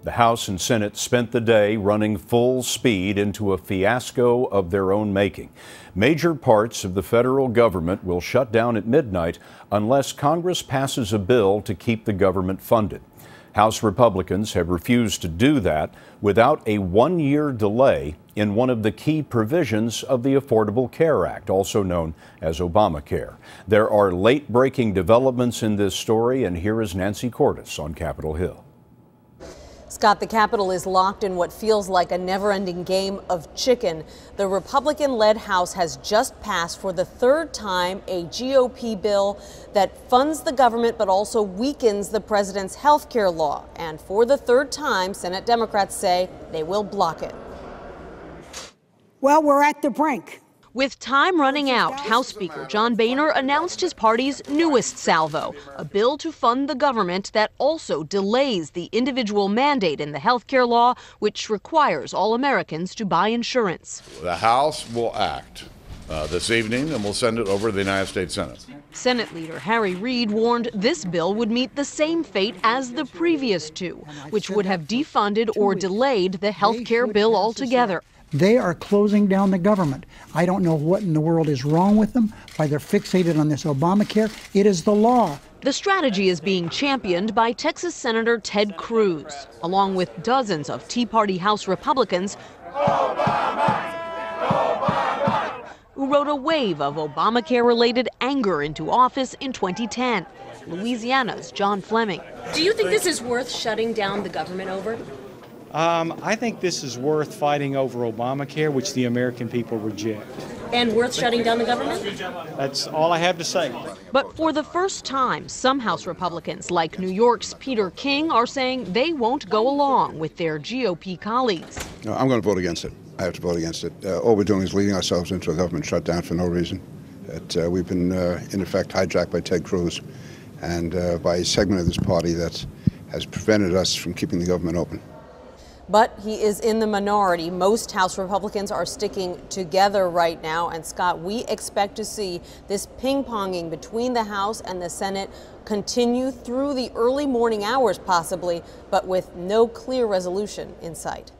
The House and Senate spent the day running full speed into a fiasco of their own making. Major parts of the federal government will shut down at midnight unless Congress passes a bill to keep the government funded. House Republicans have refused to do that without a one-year delay in one of the key provisions of the Affordable Care Act, also known as Obamacare. There are late-breaking developments in this story, and here is Nancy Cordes on Capitol Hill. Scott, the Capitol is locked in what feels like a never-ending game of chicken. The Republican-led House has just passed for the third time a GOP bill that funds the government but also weakens the president's health care law. And for the third time, Senate Democrats say they will block it. Well, we're at the brink. With time running out, House Speaker John Boehner announced his party's newest salvo, a bill to fund the government that also delays the individual mandate in the health care law, which requires all Americans to buy insurance. The House will act this evening, and we'll send it over to the United States Senate. Senate Leader Reid warned this bill would meet the same fate as the previous two, which would have defunded or delayed the health care bill altogether. They are closing down the government. I don't know what in the world is wrong with them, why they're fixated on this Obamacare. It is the law. The strategy is being championed by Texas Senator Ted Cruz, along with dozens of Tea Party House Republicans who rode a wave of Obamacare-related anger into office in 2010. Louisiana's John Fleming. Do you think this is worth shutting down the government over? I think this is worth fighting over Obamacare, which the American people reject. And worth shutting down the government? That's all I have to say. But for the first time, some House Republicans, like New York's Peter King, are saying they won't go along with their GOP colleagues. No, I'm going to vote against it. I have to vote against it. All we're doing is leading ourselves into a government shutdown for no reason. We've been, in effect, hijacked by Ted Cruz and by a segment of this party that has prevented us from keeping the government open. But he is in the minority. Most House Republicans are sticking together right now. And Scott, we expect to see this ping-ponging between the House and the Senate continue through the early morning hours possibly, but with no clear resolution in sight.